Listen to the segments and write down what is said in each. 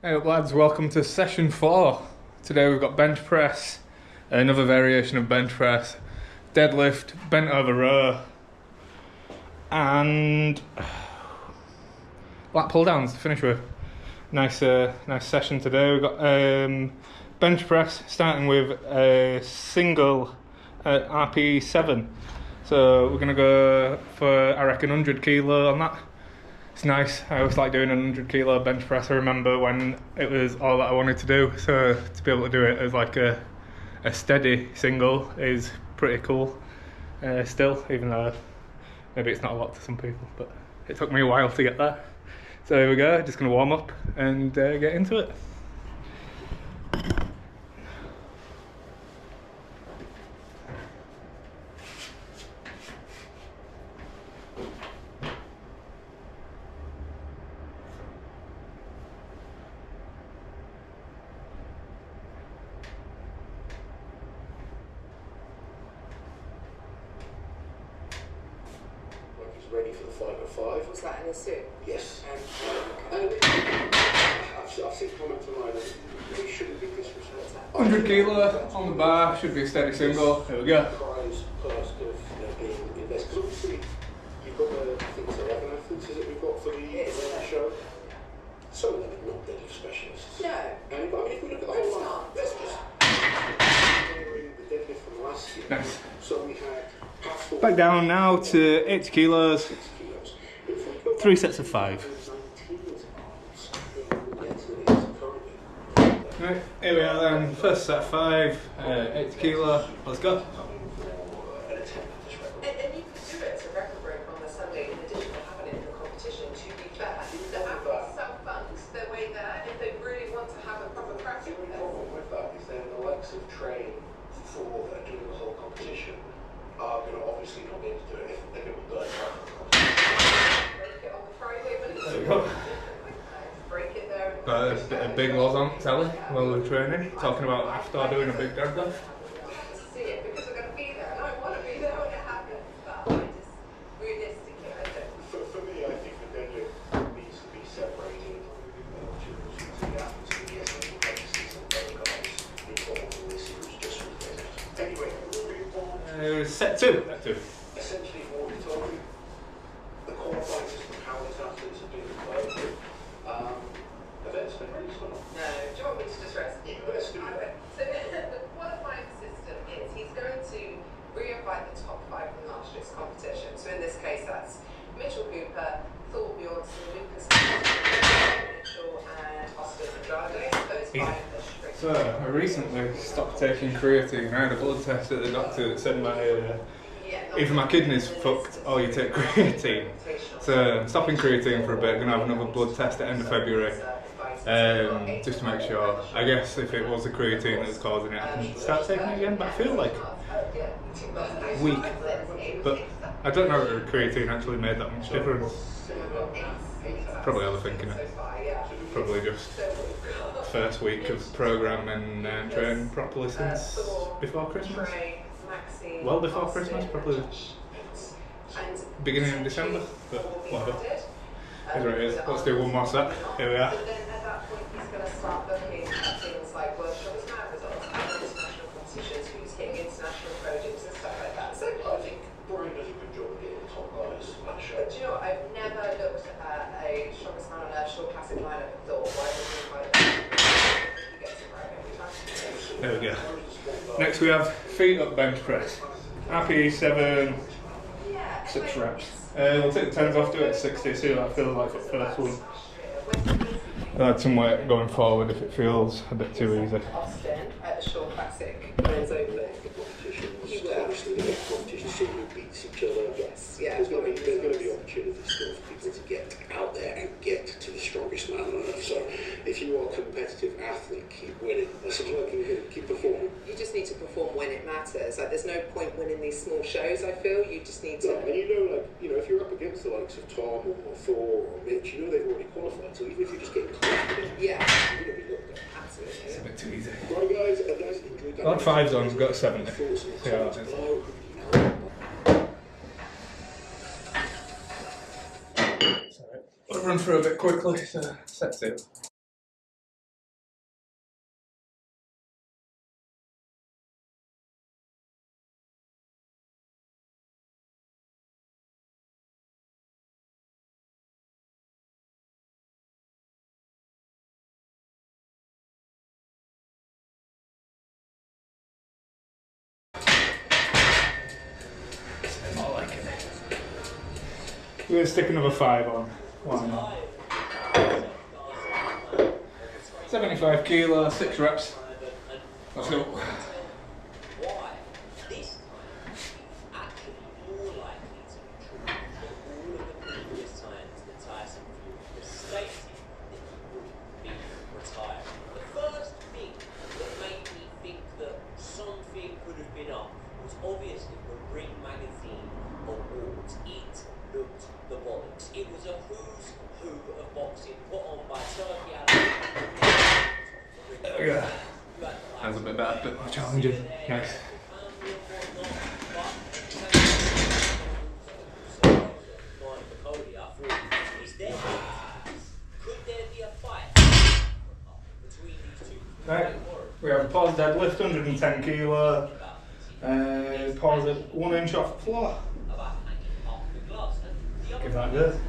Hey up lads, welcome to session 4. Today we've got bench press, another variation of bench press, deadlift, bent over row, and lat pull downs to finish with. Nice session today. We've got bench press starting with a single RP7. So we're going to go for, I reckon, 100 kilo on that. It's nice. I always like doing a 100 kilo bench press. I remember when it was all that I wanted to do. So to be able to do it as like a steady single is pretty cool. Still, even though maybe it's not a lot to some people, but it took me a while to get there. So here we go. Just going to warm up and get into it. Ready for the 505. Was that in a suit? Yes. I've seen comments online that they shouldn't be disrespectful. 100 kilo on the bar, should be a steady single. Here we go. Prize first of being invested. Because obviously you've got I think it's 11 athletes is it we've got for the show. Some of them are not deadlift specialists. No. And but I mean, if we look at the whole line, let's just the deadlift from last year. Nice. So we had Back down now to 80 kilos, 3 sets of 5. Right, here we are then, first set of 5, 80 kilo, let's go. And you could do it as a record break on the Sunday in addition to having it in the competition, to be fair. The athletes self-fund their way there if they really want to have a proper practice. The problem with that is then the likes of train for doing the whole competition are going to obviously not be able to do it if they're going to be burnt out. Break it on the Friday when it's There we go. break it there. Got a bit of big loss on telly while we're training, talking about after doing a big deadlift. To see it because we're going to be there. And I want to be there when it happens, but I just realistically I don't. For me, I think the deadlift needs to be separated to the athletes and the SME practices and those guys. The problem with this is just with deadlift. Anyway, Set 2. essentially what we told you, the qualifiers for how these athletes are being played. Events been released or not? No, do you want me to just rest? Let's do that. So the qualifying system is he's going to re-invite the top 5 from last year's competition. So in this case that's Mitchell Cooper, Thor Bjornsson, Lucas Mitchell and Austin Andrade. Those 5 are strict. So I recently stopped taking creatine. I had a blood test at the doctor that said either my kidneys fucked or you take creatine. So I'm stopping creatine for a bit, going to have another blood test at the end of February. Just to make sure. I guess if it was the creatine that was causing it, I can start taking it again, but I feel like weak. But I don't know if the creatine actually made that much difference. Probably overthinking it. Probably just first week of programming and training properly since before Christmas. Well before Christmas, probably beginning of December, but whatever. Here's what it is. Let's do one more set. Here we are. So then at that point he's going to start looking at things like World Strongest Man results and international competitions, who's hitting international podiums and stuff like that. So I think Brian does a good job of getting the top guys on the show. do you know what? I've never looked at a Strongest Man on Earth short classic lineup and thought, why would you invite him? He gets it right every time. There we go. Next we have feet up bench press. RP7, 6 reps. We'll take the 10s off, do it at 60, see what that feels like for this one. I'll add some weight going forward if it feels a bit too easy. Austin at the short classic men's open. He will. Obviously, the next competition, see who beats each other. Yes, yeah. There's going to be opportunities still for people to get out there and get to the strongest man on earth. So, if you are a competitive athlete, keep winning. That's working here. Keep performing. You just need to perform when it matters. Like, there's no point winning these small shows, I feel. You just need to. No, and if you're up against the likes of Tom or Thor or Mitch, they've already qualified. So, even if you're just getting close to them, yeah, you're going to be looked at. Absolutely. It's a bit too easy. Right, guys, enjoyed that. I had 5s on, got 70. See how that is. I'll run through a bit quickly, so set 2. We're going to stick another 5 on. Why not? 75 kilo, 6 reps. Let's go. Yeah. That was a bit better, a bit more challenging. Nice. Right, we have a pause deadlift, 110 kilo, pause at 1 inch off the floor. Give that a go.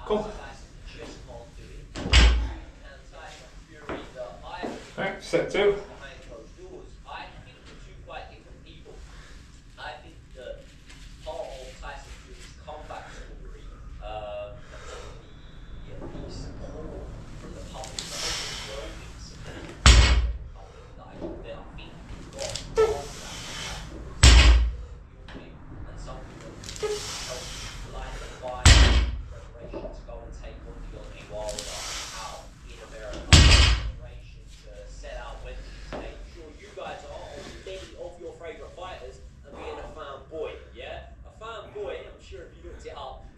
Cool. Right, set 2.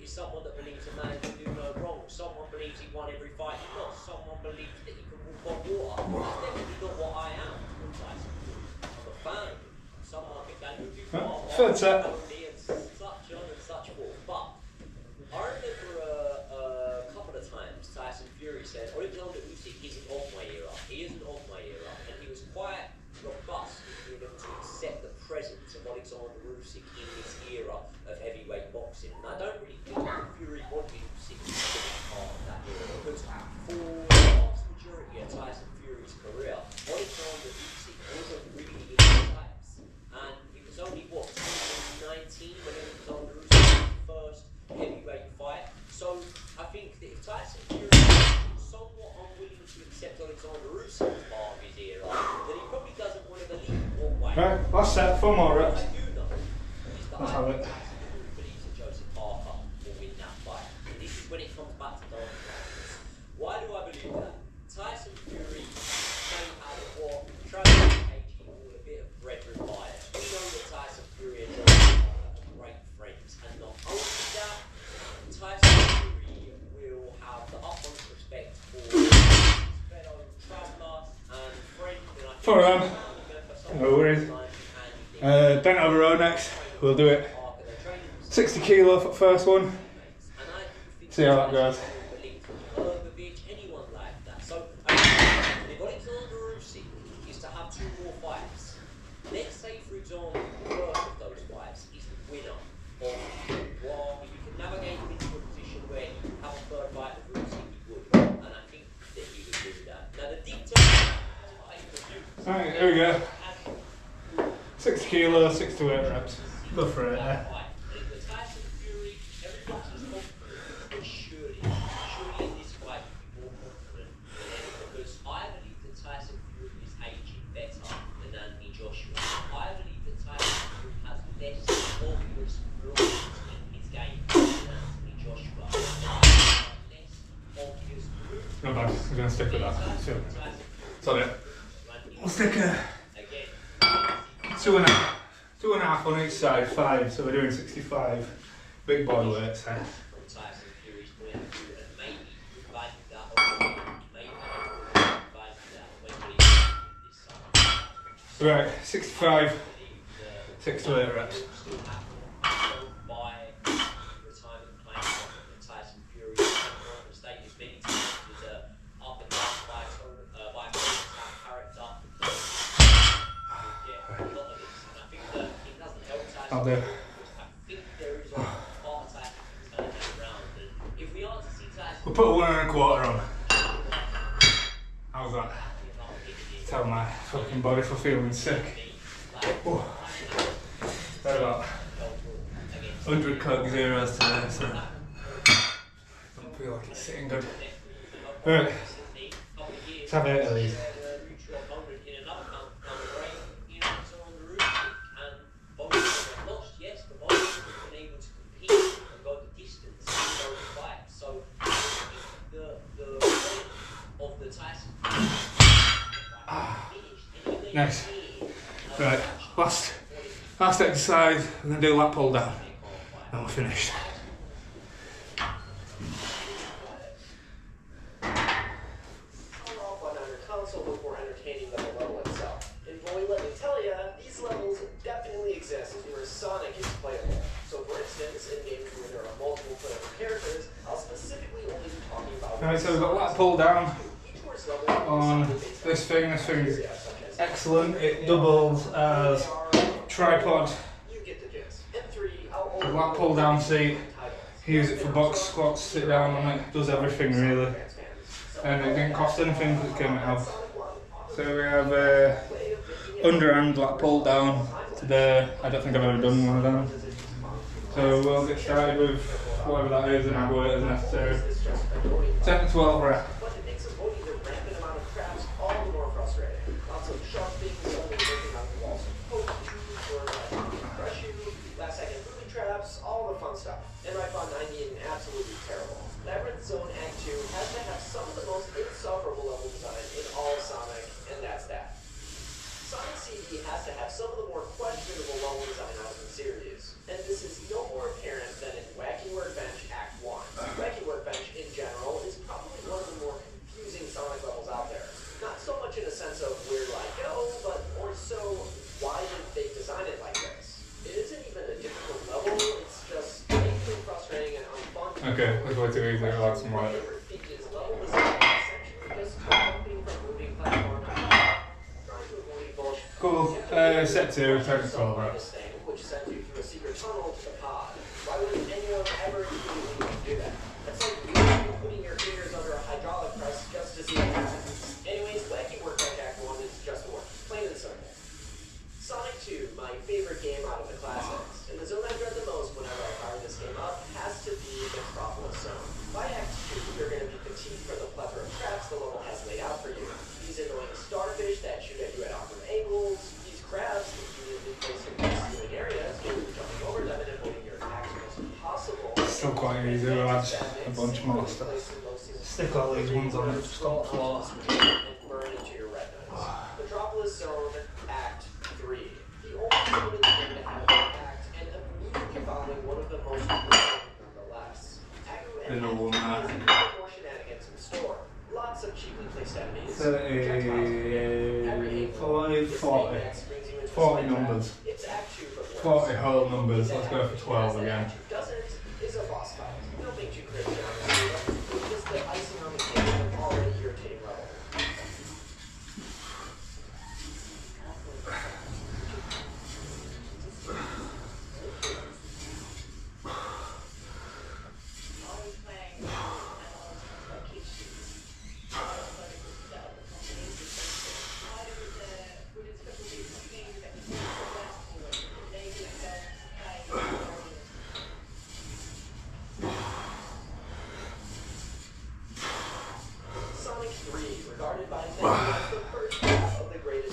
Someone that believes a man can do no wrong. Someone believes he won every fight he lost. Someone believes that he can walk on water. That's definitely not what I am. I'm a fan. Someone that can do Third set. and such on and such forth. But I remember a couple of times Tyson Fury said, Alexander Usyk isn't of my era. He isn't of my era. And he was quite robust in being able to accept the presence of Alexander Usyk in this era of heavyweight boxing. And I don't really think Fury wanted Usyk to be part of that era, because for the vast majority of Tyson Fury's career, Alexander Usyk wasn't really in the types. And it was only, 2019 when Alexander Usyk's first heavyweight fight. So I think that if Tyson Fury is somewhat unwilling to accept Alexander Usyk's part of his era, then he probably doesn't want to believe what way. Right, last set, 4 more reps. I do know is that Let's have it. believes that Joseph Parker will win that fight. And this is when it comes back to Donald. Why do I believe that? Tyson Fury came out of what Travis Cage called a bit of brethren bias. We know that Tyson Fury and Joseph Parker are great friends, and not only that, Tyson Fury will have the utmost respect for his fellow traveller and friend. For no worries. Bent over row next. We'll do it. 60 kilo for the first one. See how that goes. Anyone like that. So, if Alexander Usyk is to have 2 more fights, let's say, for example, the first of those fights is the winner of, well, you can navigate him into a position where he can have a third fight with Usyk, he would. And I think that he would do that. Now, the details. Alright, here we go. 60 kilo, 6 to 8 reps. Go for it. Tyson Fury, everybody's confident, but surely in this fight you'd be more confident than ever, because I believe that Tyson Fury is aging better than Anthony Joshua. I believe that Tyson Fury has less obvious flaws in his game than Anthony Joshua. Less obvious moves. Not bad. We're going to stick with that. Sorry. We'll stick a 2.5 on each side, 5. So we're doing 65. Big body weights here. Right, 65, 6 to 8 reps. I'll do. I think there is a part of Tyson that's going to hang around. And if we are to see Tyson, We'll put a 1 1/4 on. How's that? Tell my fucking body for feeling sick. Oh. They're about 100 Coke Zeros today, so don't feel like it's sitting good. Right, let's have 8 of these. Nice. Right, last exercise, we're going to do a lat pull down, and we're finished. Off on your console before entertaining the level itself. And boy, let me tell ya, these levels definitely exist where Sonic is playable. So for instance, in games where there are multiple playable characters, I'll specifically only be talking about... Right, so we've got lat pull down each course level on this thing is excellent, it doubles as tripod, you get the gist. And 3, I'll the only lat pull down seat, use it for box squats, sit down on it, does everything really. And it didn't cost anything because it came at health. So we have underhand lat pull down today. I don't think I've ever done one of them. So we'll get started with whatever that is and add weight as necessary. 10 to 12 reps. But it makes avoiding the rampant amount of traps all the more frustrating. Lots of sharp things suddenly working on the walls of poke you or crush you, last second booby traps, all the fun stuff. And I found 90 absolutely terrible. Labyrinth Zone Act 2 has to have some of the most insufferable level design in all Sonic, and that's that. Sonic CD has to have some of the more questionable level design out of the series, and this is no more apparent than in Wacky Workbench Act 1. Wacky Workbench, in general, is probably one of the more confusing Sonic levels out there. Not so much in a sense of where do I go, but more so, why did they design it like this? It isn't even a difficult level, it's just painfully frustrating and unfun. Okay, that's way too easy, I'll add some weight. Cool, set 2, 10 to 12 reps. Which sends you through a secret tunnel to the pod. Why would anyone ever even do that? That's like you putting your fingers under a hydraulic press just to see what happens. Anyways, Wacky Workbench Act 1 is just work, plain and simple. Sonic 2, my favorite game out of the classics, and the zone I dread the most whenever I fire this game up has to be the Metropolis Zone. By Act 2, you're going to be fatigued for the plethora of traps the level has laid out for you. These annoying starfish that shoot at you at awkward angles, these crabs conveniently placed in concealing areas, you're jumping over them and avoiding your attacks as much as possible. Still quite easy, we'll add a bunch more stuff. Stick all these ones on it, just on the floor. And burn into your retinas. Metropolis Zone Act 3. The only zone in the game to have an act, and immediately following one of the most brutal nonetheless. Agu and Little one, has more shenanigans in store. Lots of cheaply placed enemies. 40 numbers. It's Act 2 but worse. 40 whole numbers, let's go for 12 again. Doesn't is a boss fight. Nothing too crazy, honestly. It's just the icing on the cake of an already irritating level.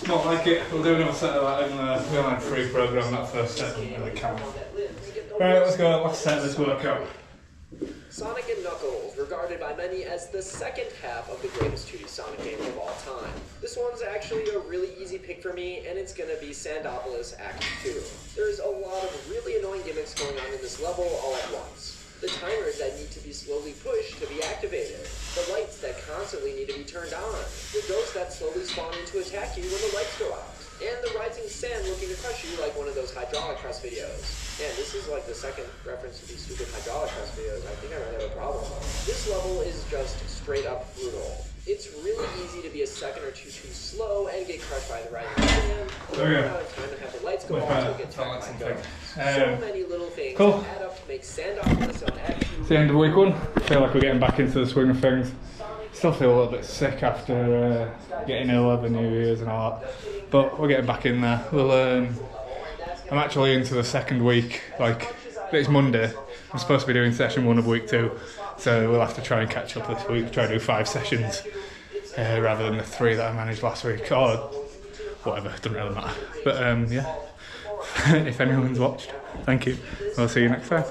Not like it, we'll do another set of that in the online free program, that first set doesn't really count. Right, let's go, last set of this workout. Sonic and Knuckles, regarded by many as the second half of the greatest 2D Sonic game of all time. This one's actually a really easy pick for me, and it's gonna be Sandopolis Act 2. There's a lot of really annoying gimmicks going on in this level all at once. The timers that need to be slowly pushed to be activated. The lights that constantly need to be turned on. The ghosts that slowly spawn in to attack you when the lights go out. And the rising sand looking to crush you like one of those hydraulic press videos. Man, this is like the second reference to these stupid hydraulic press videos. I think I might have a problem. This level is just straight up brutal. It's really easy to be a second or two too slow and get crushed by the rising sand. Run out of time and have the lights Let's go Much on better. to get Felt like track something. So many little things Cool. that add up to make sand off the zone. It's the end of week 1. I feel like we're getting back into the swing of things. Still feel a little bit sick after getting ill over New Year's and all that, but we're getting back in there. I'm actually into the second week. Like, it's Monday. I'm supposed to be doing session 1 of week 2, so we'll have to try and catch up this week. Try to do 5 sessions rather than the 3 that I managed last week, or whatever. Doesn't really matter. But yeah, if anyone's watched, thank you. I'll see you next time.